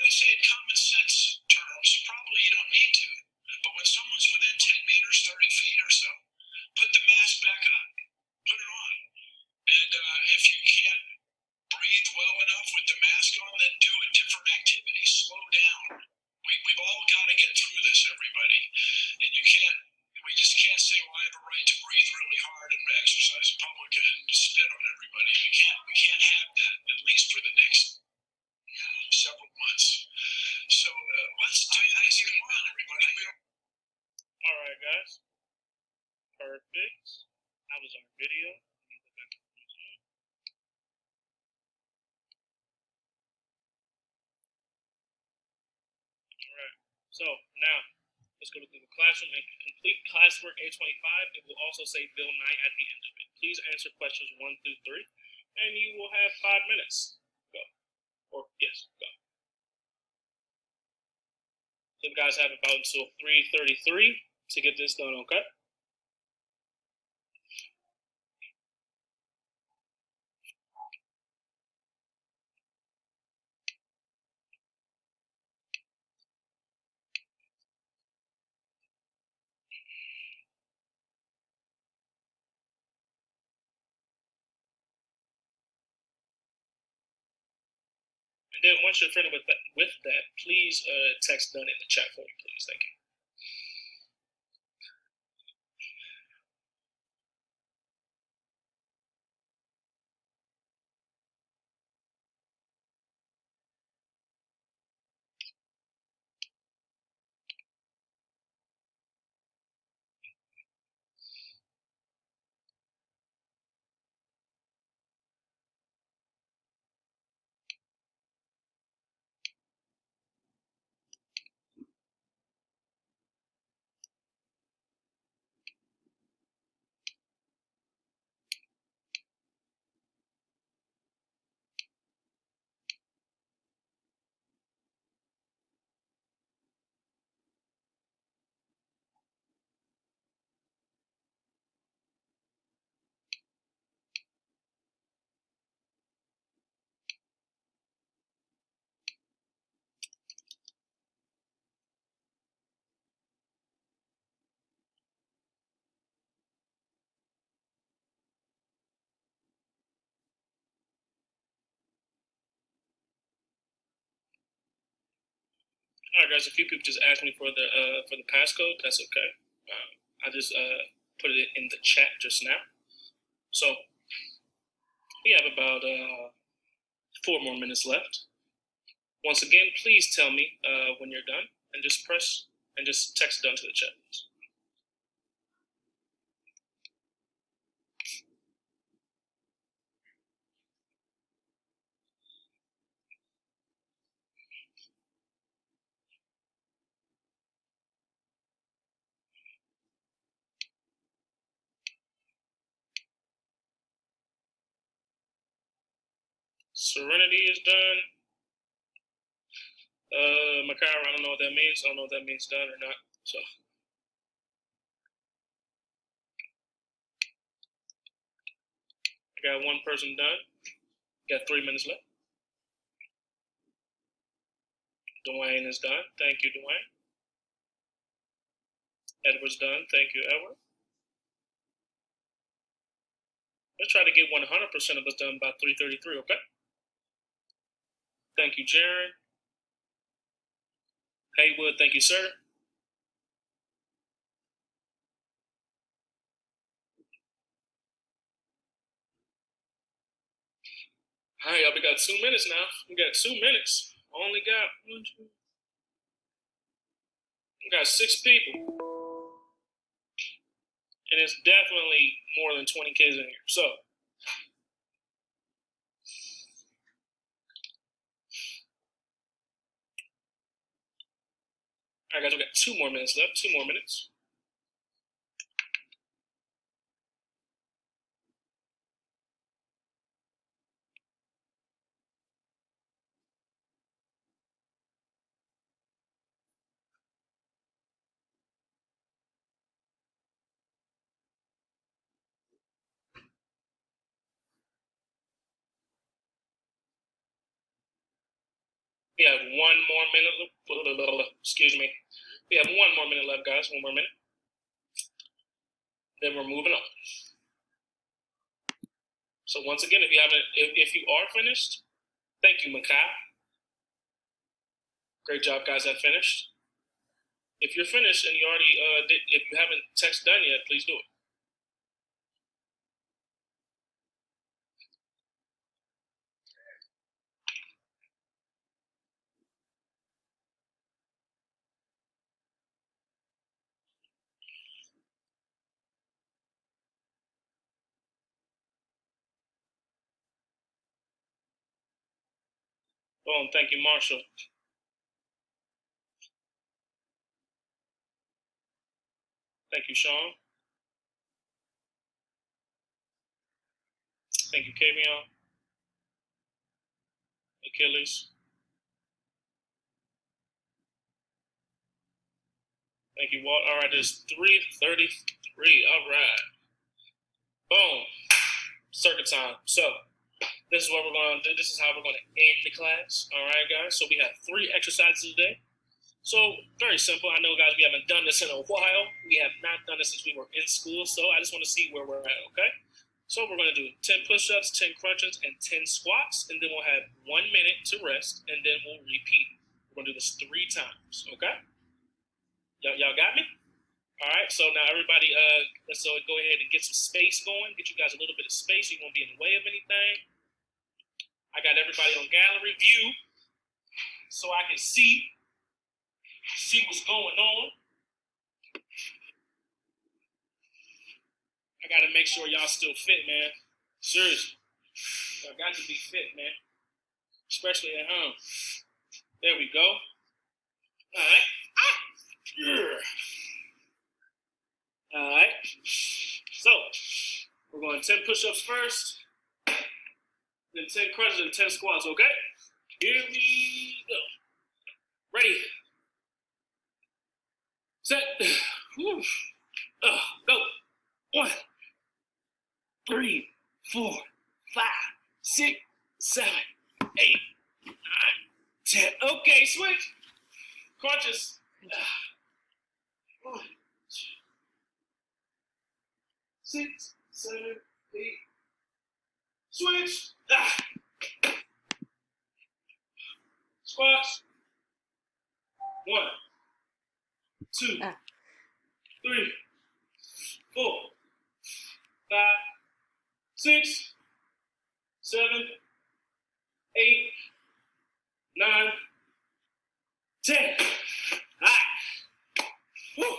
they say in common sense terms, probably you don't need to. But when someone's within 10 meters, 30 feet or so, put the mask back on. Put it on. And if you can't breathe well enough with the mask on, then do a different activity. Slow down. We've all got to get through this, everybody. And we just can't say, well, I have a right to breathe really hard and exercise in public and spit on everybody. We can't have that, at least for the next several months. So let's do this. Come on, everybody. All right, guys. Perfect. That was our video. All right. So now let's go to Google Classroom and complete classwork A25. It will also say Bill Nye at the end of it. Please answer questions 1 through 3, and you will have 5 minutes. Go. Or yes, go. So you guys have about until 3:33 to get this done, okay? And then once you're finished with that, please text done in the chat for me, please. Thank you. All right, guys. A few people just asked me for the passcode. That's okay. I just put it in the chat just now. So we have about 4 more minutes left. Once again, please tell me when you're done, and just text done to the chat. Serenity is done. Makara, I don't know what that means. I don't know if that means done or not. So. I got 1 person done. Got 3 minutes left. Dwayne is done. Thank you, Dwayne. Edward's done. Thank you, Edward. Let's try to get 100% of us done by 3:33, okay? Thank you, Jaron. Haywood, thank you, sir. All right, y'all, we got 2 minutes now. We got 2 minutes. Only got 6 people. And it's definitely more than 20 kids in here. So, all right, guys, we got 2 more minutes left. 2 more minutes. We have 1 more minute. Excuse me. We have 1 more minute left, guys. 1 more minute. Then we're moving on. So once again, if you are finished, thank you, Makai. Great job, guys. That finished. If you're finished and you already if you haven't text done yet, please do it. Boom. Thank you, Marshall. Thank you, Sean. Thank you, Kavion. Achilles. Thank you, Walt. All right, there's 3:33. All right. Boom. Circuit time. So this is what we're going to do. This is how we're going to end the class. All right, guys. So we have 3 exercises today. So very simple. I know, guys, we haven't done this in a while. We have not done this since we were in school. So I just want to see where we're at, okay? So we're going to do 10 push-ups, 10 crunches, and 10 squats. And then we'll have 1 minute to rest, and then we'll repeat. We're going to do this 3 times, okay? Y'all got me? All right, so now everybody, let's go ahead and get some space going. Get you guys a little bit of space. You won't be in the way of anything. I got everybody on gallery view so I can see what's going on. I got to make sure y'all still fit, man. Seriously. Y'all got to be fit, man. Especially at home. There we go. All right. All right. So, we're going 10 push-ups first, then 10 crunches and 10 squats, okay? Here we go. Ready. Set. Whew. Go. 1, 3, 4, 5, 6, 7, 8, 9, 10. Okay, switch. Crunches. 1, 6, 7, 8. Switch. Squats. 1, 2, 3, 4, 5, 6, 7, 8, 9, 10. All right. Woo.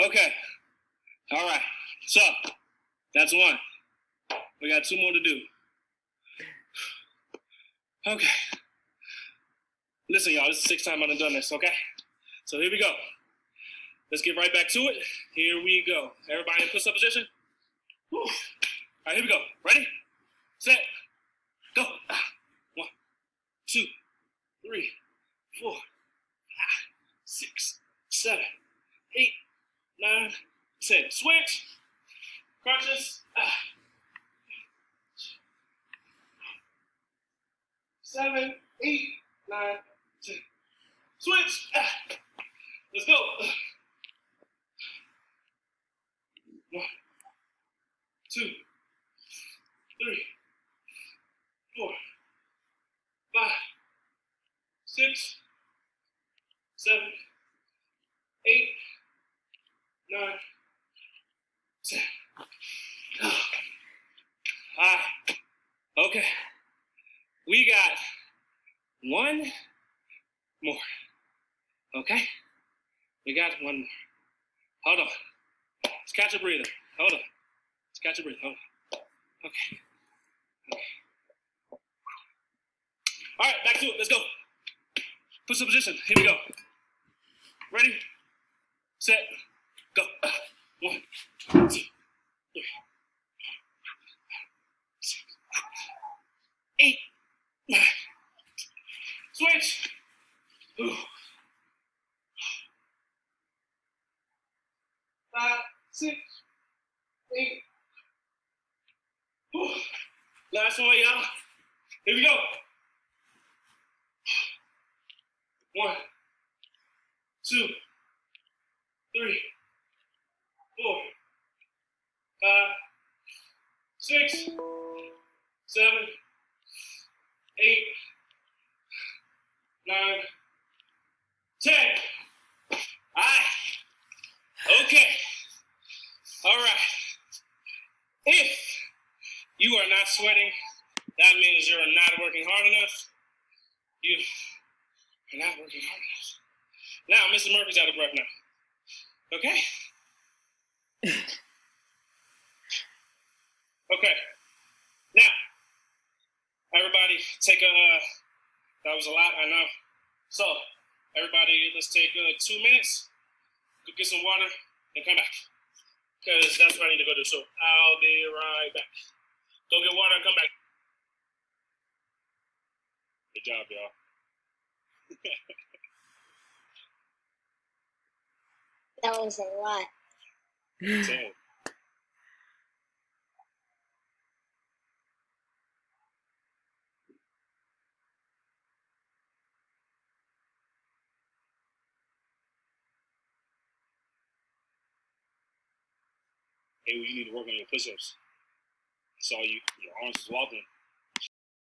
Okay. All right. So that's 1. We got 2 more to do. Okay. Listen, y'all, this is the 6th time I've done this, okay? So here we go. Let's get right back to it. Here we go. Everybody in push-up position? Woo. All right, here we go. Ready? Set. Go. 1, 2, 3, 4, 5, 6, 7, 8, 9, 10. Switch. Crunches. 7, 8, 9, 10. Switch. Let's go. 1, 2, 3, 4, 5, 6, 7, 8, 9, 10. All right. Okay. We got 1 more. Okay? We got 1 more. Hold on. Let's catch a breather. Hold on. Let's catch a breather. Hold on. Okay. All right, back to it. Let's go. Push up position. Here we go. Ready? Set. Go. 1, 2, 3, 6, 8, 9. Switch. 5, 6, 8. Last one, y'all. Here we go. 1, 2, 3, 4, 5, 6, 7, 8, 9, 10. All right. Okay. All right. If you are not sweating, that means you're not working hard enough. You are not working hard enough. Now, Mr. Murphy's out of breath now. Okay? Okay. Now, everybody take that was a lot, I know. So, everybody, let's take 2 minutes, go get some water, and come back. Because that's what I need to go do. So, I'll be right back. Go get water and come back. Good job, y'all. That was a lot. Damn. Hey, well, you need to work on your push-ups. I saw you. Your arms was wobbling.